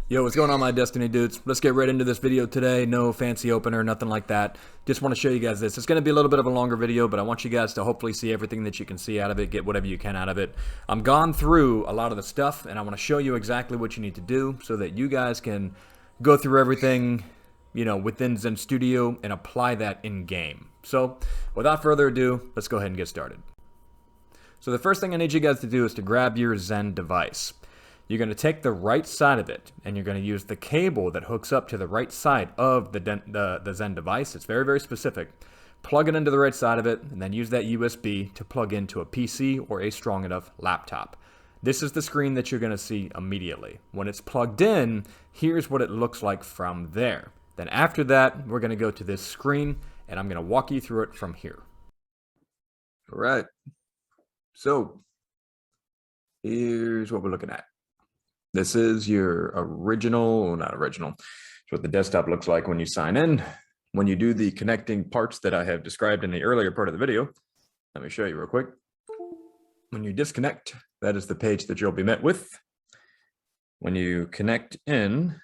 Yo, what's going on, my Destiny dudes? Let's get right into this video today. No fancy opener, nothing like that. Just want to show you guys this. It's going to be a little bit of a longer video, but I want you guys to hopefully see everything that you can see out of it, get whatever you can out of it. I'm gone through a lot of the stuff, and I want to show you exactly what you need to do so that you guys can go through everything, within Zen Studio and apply that in-game. So, without further ado, let's go ahead and get started. So the first thing I need you guys to do is to grab your Zen device. You're going to take the right side of it, and you're going to use the cable that hooks up to the right side of the Zen device. It's very, very specific. Plug it into the right side of it, and then use that USB to plug into a PC or a strong enough laptop. This is the screen that you're going to see immediately. When it's plugged in, here's what it looks like from there. Then after that, we're going to go to this screen, and I'm going to walk you through it from here. All right. So here's what we're looking at. This is your original, not original. It's what the desktop looks like when you sign in. When you do the connecting parts that I have described in the earlier part of the video, let me show you real quick. When you disconnect, that is the page that you'll be met with. When you connect in,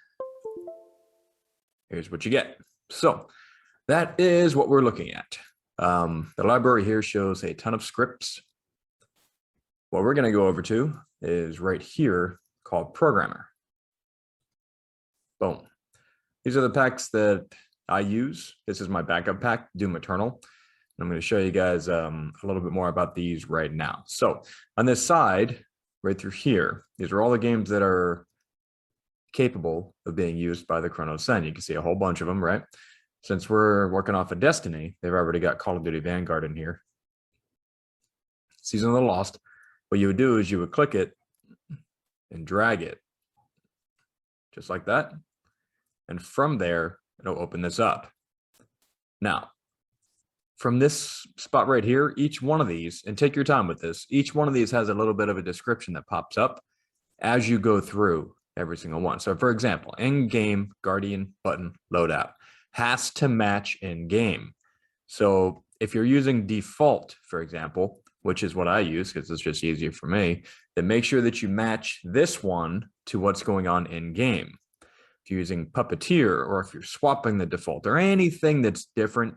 here's what you get. So that is what we're looking at. The library here shows a ton of scripts. What we're going to go over to is right here, called Programmer. Boom. These are the packs that I use. This is my backup pack, Doom Eternal. I'm going to show you guys a little bit more about these right now. So on this side, right through here, these are all the games that are capable of being used by the Cronus Zen. You can see a whole bunch of them, right? Since we're working off of Destiny, they've already got Call of Duty Vanguard in here. Season of the Lost. What you would do is you would click it and drag it just like that, and from there it'll open this up. Now from this spot right here, each one of these, and take your time with this, each one of these has a little bit of a description that pops up as you go through every single one. So for example, in-game Guardian button loadout has to match in game. So if you're using default, for example, which is what I use because it's just easier for me, then make sure that you match this one to what's going on in game. If you're using Puppeteer, or if you're swapping the default or anything that's different,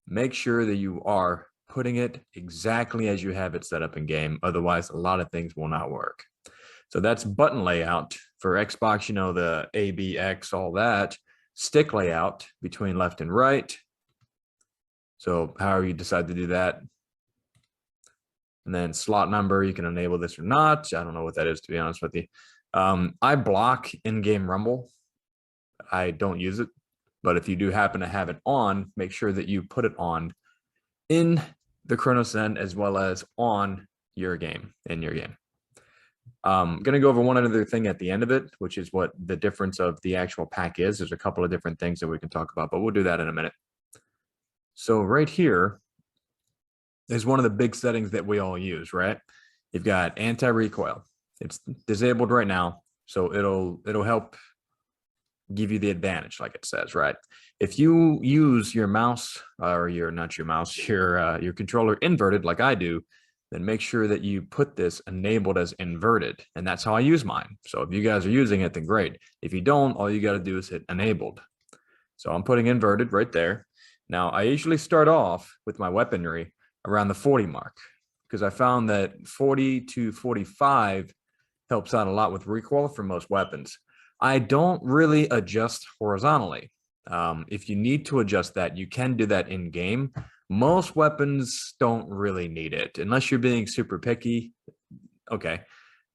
make sure that you are putting it exactly as you have it set up in game. Otherwise, a lot of things will not work. So that's button layout. For Xbox, the A, B, X, all that. Stick layout between left and right. So however you decide to do that. And then slot number, you can enable this or not. I don't know what that is, to be honest with you. I block in-game rumble. I don't use it. But if you do happen to have it on, make sure that you put it on in the Cronus Zen as well as on your game, in your game. I'm going to go over one other thing at the end of it, which is what the difference of the actual pack is. There's a couple of different things that we can talk about, but we'll do that in a minute. So right here is one of the big settings that we all use, right? You've got anti-recoil. It's disabled right now, so it'll help give you the advantage, like it says, right? If you use your mouse, or your controller inverted like I do, then make sure that you put this enabled as inverted, and that's how I use mine. So if you guys are using it, then great. If you don't, all you got to do is hit enabled. So I'm putting inverted right there. Now I usually start off with my weaponry around the 40 mark, because I found that 40 to 45 helps out a lot with recoil for most weapons. I don't really adjust horizontally. If you need to adjust that, you can do that in game. Most weapons don't really need it unless you're being super picky. Okay,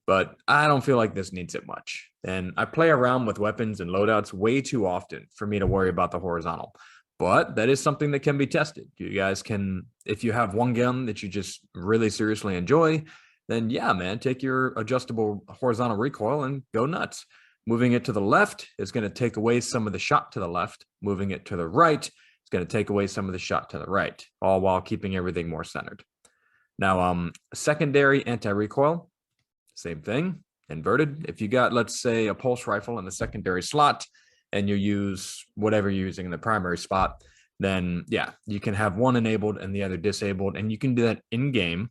but I don't feel like this needs it much. And I play around with weapons and loadouts way too often for me to worry about the horizontal. But that is something that can be tested. You guys can, if you have one gun that you just really seriously enjoy, then yeah, man, take your adjustable horizontal recoil and go nuts. Moving it to the left is going to take away some of the shot to the left. Moving it to the right is going to take away some of the shot to the right, all while keeping everything more centered. Now, secondary anti-recoil, same thing, inverted. If you got, let's say, a pulse rifle in the secondary slot, and you use whatever you're using in the primary spot, then yeah, you can have one enabled and the other disabled, and you can do that in game.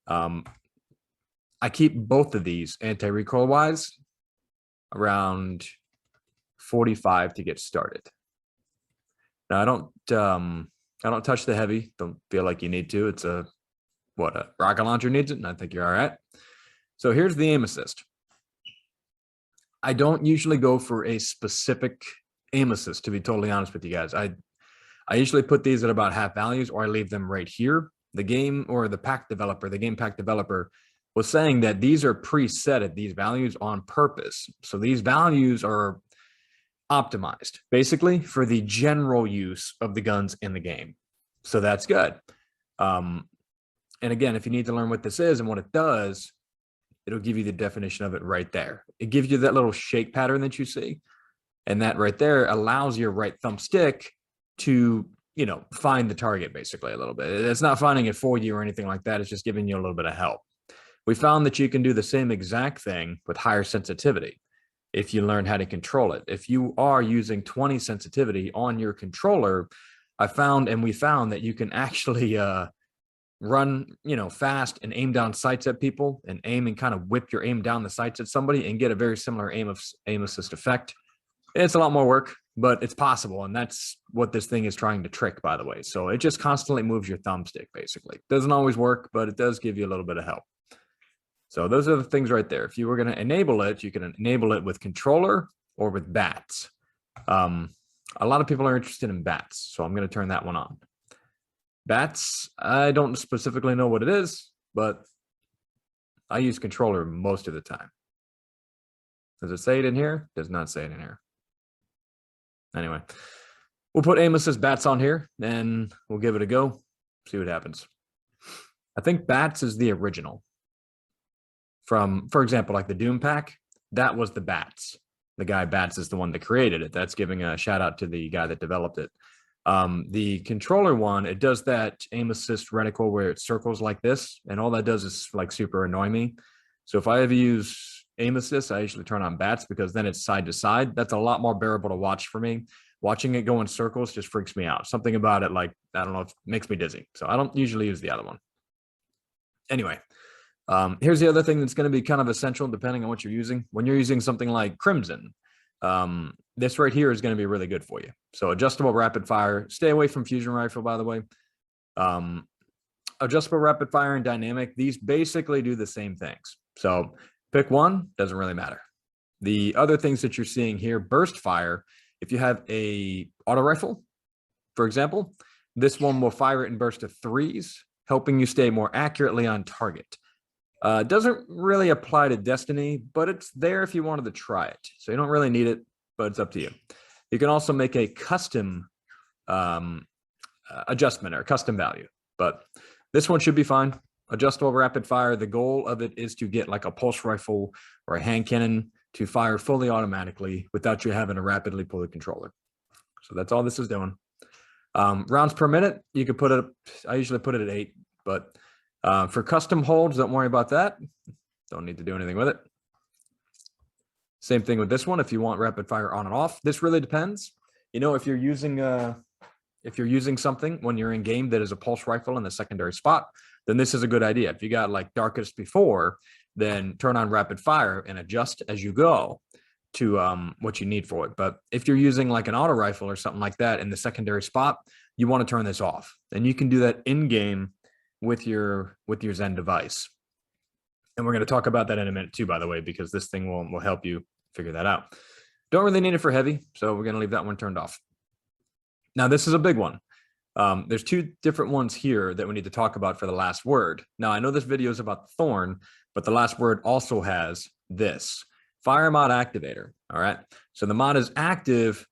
I keep both of these anti-recoil wise around 45 to get started. Now I don't touch the heavy. Don't feel like you need to. It's a rocket launcher needs it, and I think you're all right. So here's the aim assist. I don't usually go for a specific aim assist, to be totally honest with you guys. I usually put these at about half values, or I leave them right here. The game pack developer was saying that these are preset at these values on purpose. So these values are optimized basically for the general use of the guns in the game. So that's good. And again, if you need to learn what this is and what it does, it'll give you the definition of it right there. It gives you that little shake pattern that you see. And that right there allows your right thumbstick to, find the target basically a little bit. It's not finding it for you or anything like that. It's just giving you a little bit of help. We found that you can do the same exact thing with higher sensitivity if you learn how to control it. If you are using 20 sensitivity on your controller, we found that you can actually run, fast and aim down sights at people and aim and kind of whip your aim down the sights at somebody and get a very similar aim assist effect. It's a lot more work, but it's possible. And that's what this thing is trying to trick, by the way. So it just constantly moves your thumbstick, basically. Doesn't always work, but it does give you a little bit of help. So those are the things right there. If you were going to enable it, you can enable it with controller or with bats. A lot of people are interested in bats, so I'm going to turn that one on. Bats, I don't specifically know what it is, but I use controller most of the time. Does it say it in here? Does not say it in here. Anyway, we'll put aim assist bats on here, and we'll give it a go, see what happens. I think bats is the original. From, for example, like the Doom pack, that was the bats. The guy Bats is the one that created it. That's giving a shout out to the guy that developed it. The controller one, it does that aim assist reticle where it circles like this, and all that does is like super annoy me. So if I ever use aim assist, I usually turn on bats because then it's side to side. That's a lot more bearable to watch for me. Watching it go in circles just freaks me out. Something about it, like, I don't know, it makes me dizzy. So I don't usually use the other one. Anyway, here's the other thing that's going to be kind of essential depending on what you're using. When you're using something like Crimson, this right here is going to be really good for you. So adjustable rapid fire, stay away from fusion rifle, by the way. Adjustable rapid fire and dynamic, these basically do the same things. So pick one, doesn't really matter. The other things that you're seeing here, burst fire, if you have a auto rifle, for example, this one will fire it in burst of 3s, helping you stay more accurately on target. Doesn't really apply to Destiny, but it's there if you wanted to try it. So you don't really need it, but it's up to you. You can also make a custom adjustment or custom value, but this one should be fine. Adjustable rapid fire. The goal of it is to get like a pulse rifle or a hand cannon to fire fully automatically without you having to rapidly pull the controller. So that's all this is doing. Rounds per minute, you could put it, I usually put it at 8, but for custom holds, don't worry about that. Don't need to do anything with it. Same thing with this one. If you want rapid fire on and off, this really depends. If you're using something when you're in game that is a pulse rifle in the secondary spot, then this is a good idea. If you got like darkest before, then turn on rapid fire and adjust as you go to what you need for it. But if you're using like an auto rifle or something like that in the secondary spot, you want to turn this off. And you can do that in game with your Zen device. And we're going to talk about that in a minute too, by the way, because this thing will help you figure that out. Don't really need it for heavy, so we're going to leave that one turned off. Now, this is a big one. There's 2 different ones here that we need to talk about for the last word. Now, I know this video is about Thorn, but the last word also has this. Fire mod activator, all right? So the mod is active,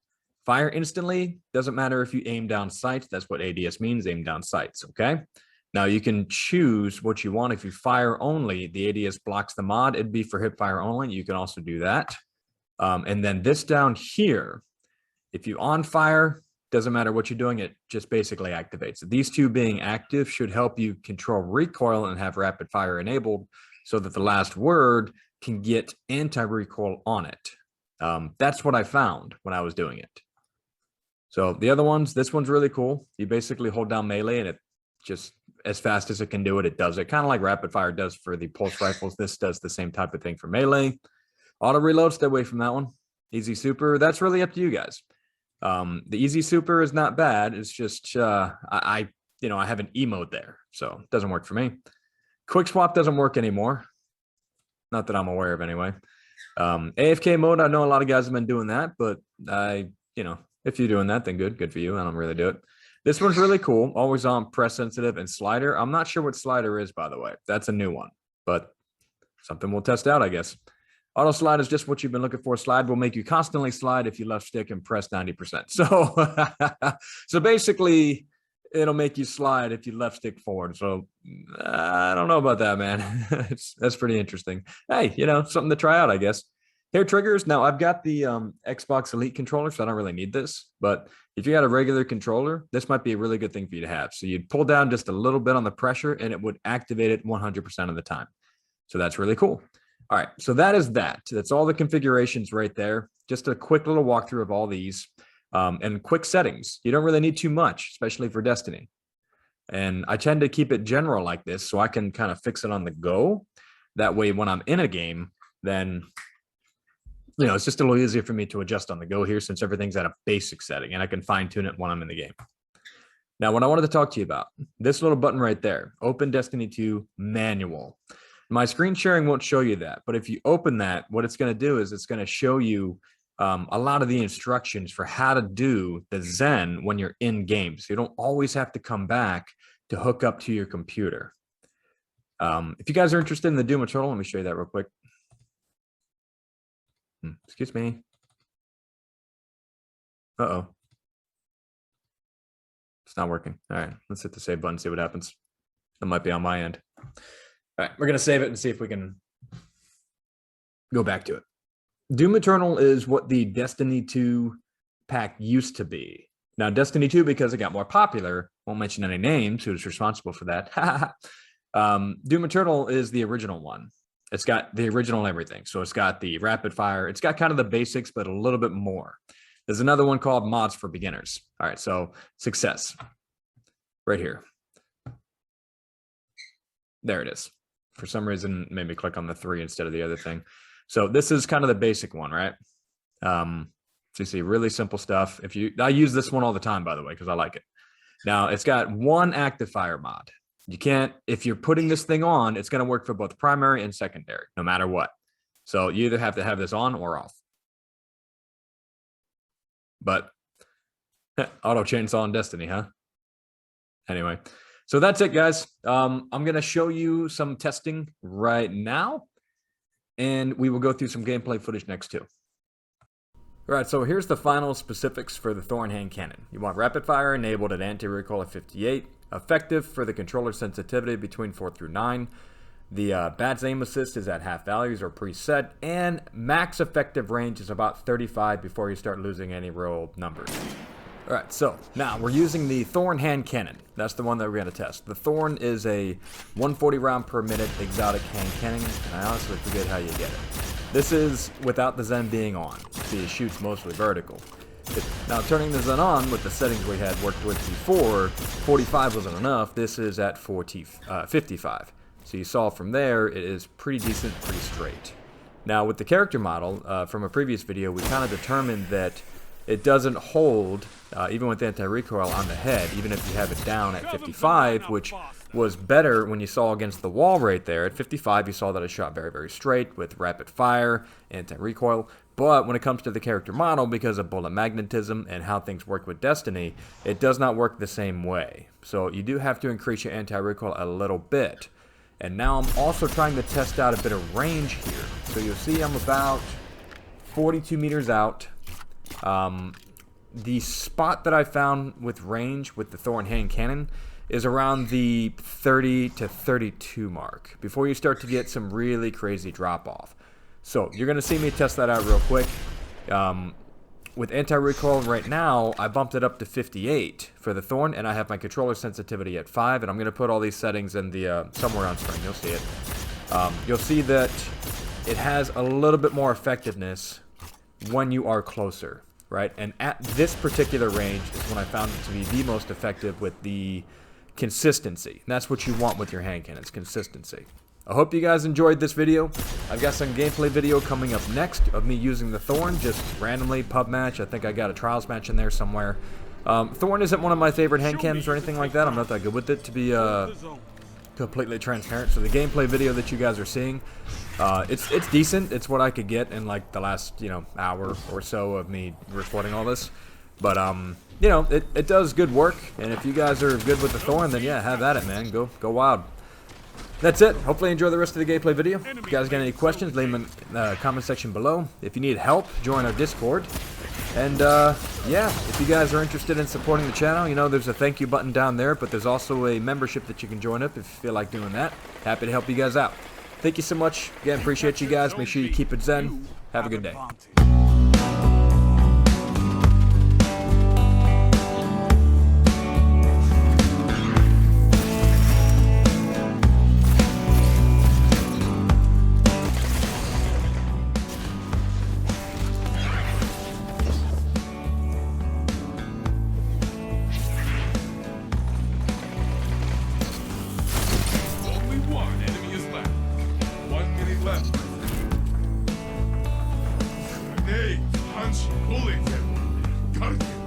fire instantly, doesn't matter if you aim down sights, that's what ADS means, aim down sights, okay? Now you can choose what you want. If you fire only, the ADS blocks the mod, it'd be for hip fire only, you can also do that. And then this down here, if you on fire, doesn't matter what you're doing, it just basically activates. These 2 being active should help you control recoil and have rapid fire enabled so that the last word can get anti-recoil on it. That's what I found when I was doing it. So the other ones, this one's really cool. You basically hold down melee and it just as fast as it can do it, it does it. Kind of like rapid fire does for the pulse rifles. This does the same type of thing for melee. Auto reload, stay away from that one. Easy super, that's really up to you guys. The easy super is not bad. It's just I have an emote there, so it doesn't work for me. Quick swap doesn't work anymore. Not that I'm aware of anyway. AFK mode, I know a lot of guys have been doing that, but if you're doing that, then good for you. I don't really do it. This one's really cool. Always on, press sensitive, and slider. I'm not sure what slider is, by the way. That's a new one, but something we'll test out, I guess. Auto slide is just what you've been looking for. Slide will make you constantly slide if you left stick and press 90%. So basically, it'll make you slide if you left stick forward. So I don't know about that, man. That's pretty interesting. Hey, something to try out, I guess. Hair triggers. Now, I've got the Xbox Elite controller, so I don't really need this. But if you got a regular controller, this might be a really good thing for you to have. So you'd pull down just a little bit on the pressure, and it would activate it 100% of the time. So that's really cool. All right, so that is that. That's all the configurations right there. Just a quick little walkthrough of all these and quick settings. You don't really need too much, especially for Destiny. And I tend to keep it general like this so I can kind of fix it on the go. That way, when I'm in a game, then it's just a little easier for me to adjust on the go here since everything's at a basic setting and I can fine tune it when I'm in the game. Now, what I wanted to talk to you about, this little button right there, Open Destiny 2 Manual. My screen sharing won't show you that, but if you open that, what it's going to do is it's going to show you a lot of the instructions for how to do the Zen when you're in game. So you don't always have to come back to hook up to your computer. If you guys are interested in the Doom Eternal, let me show you that real quick. Excuse me. Uh-oh. It's not working. All right, let's hit the save button, see what happens. That might be on my end. All right, we're going to save it and see if we can go back to it. Doom Eternal is what the Destiny 2 pack used to be. Now, Destiny 2, because it got more popular, won't mention any names, who's responsible for that. Doom Eternal is the original one. It's got the original everything. So it's got the rapid fire. It's got kind of the basics, but a little bit more. There's another one called Mods for Beginners. All right, so success. Right here. There it is. For some reason, it made me click on the 3 instead of the other thing. So this is kind of the basic one, right? So you see really simple stuff. I use this one all the time, by the way, because I like it. Now, it's got one active fire mod. You can't, if you're putting this thing on, it's going to work for both primary and secondary, no matter what. So you either have to have this on or off. But auto chainsaw in Destiny, huh? Anyway, so that's it, guys. I'm going to show you some testing right now, and we will go through some gameplay footage next too. All right, so here's the final specifics for the Thorn hand cannon. You want rapid fire enabled at anti-recoil at 58, effective for the controller sensitivity between 4 through 9. The BAT's aim assist is at half values or preset, and max effective range is about 35 before you start losing any real numbers. All right, so now we're using the Thorn hand cannon. That's the one that we're going to test. The Thorn is a 140 round per minute exotic hand cannon, and I honestly forget how you get it. This is without the Zen being on. See, it shoots mostly vertical. Now, turning the Zen on with the settings we had worked with before, 45 wasn't enough. This is at 55. So you saw from there, it is pretty decent, pretty straight. Now, with the character model, from a previous video, we kind of determined that it doesn't hold, even with anti-recoil on the head, even if you have it down at 55, which was better when you saw against the wall right there. At 55, you saw that it shot very, very straight with rapid fire, anti-recoil. But when it comes to the character model, because of bullet magnetism and how things work with Destiny, it does not work the same way. So you do have to increase your anti-recoil a little bit. And now I'm also trying to test out a bit of range here. So you'll see I'm about 42 meters out. The spot that I found with range with the Thorn hand cannon is around the 30 to 32 mark before you start to get some really crazy drop off. So you're going to see me test that out real quick. With anti-recoil right now, I bumped it up to 58 for the Thorn, and I have my controller sensitivity at 5, and I'm going to put all these settings in the somewhere on screen. You'll see it. You'll see that it has a little bit more effectiveness when you are closer, right? And at this particular range is when I found it to be the most effective with the consistency. And that's what you want with your hand cannons, consistency. I hope you guys enjoyed this video. I've got some gameplay video coming up next of me using the Thorn, just randomly, pub match. I think I got a trials match in there somewhere. Thorn isn't one of my favorite hand cams or anything like that. I'm not that good with it, to be completely transparent. So the gameplay video that you guys are seeing, it's decent. It's what I could get in like the last, hour or so of me recording all this. But it does good work. And if you guys are good with the Thorn, then yeah, have at it, man. Go wild. That's it. Hopefully you enjoy the rest of the gameplay video. If you guys got any questions, leave them in the comment section below. If you need help, join our Discord. And yeah, if you guys are interested in supporting the channel, there's a thank you button down there, but there's also a membership that you can join up if you feel like doing that. Happy to help you guys out. Thank you so much. Again, appreciate you guys. Make sure you keep it zen. Have a good day. Grenade, punch, bullet, got it.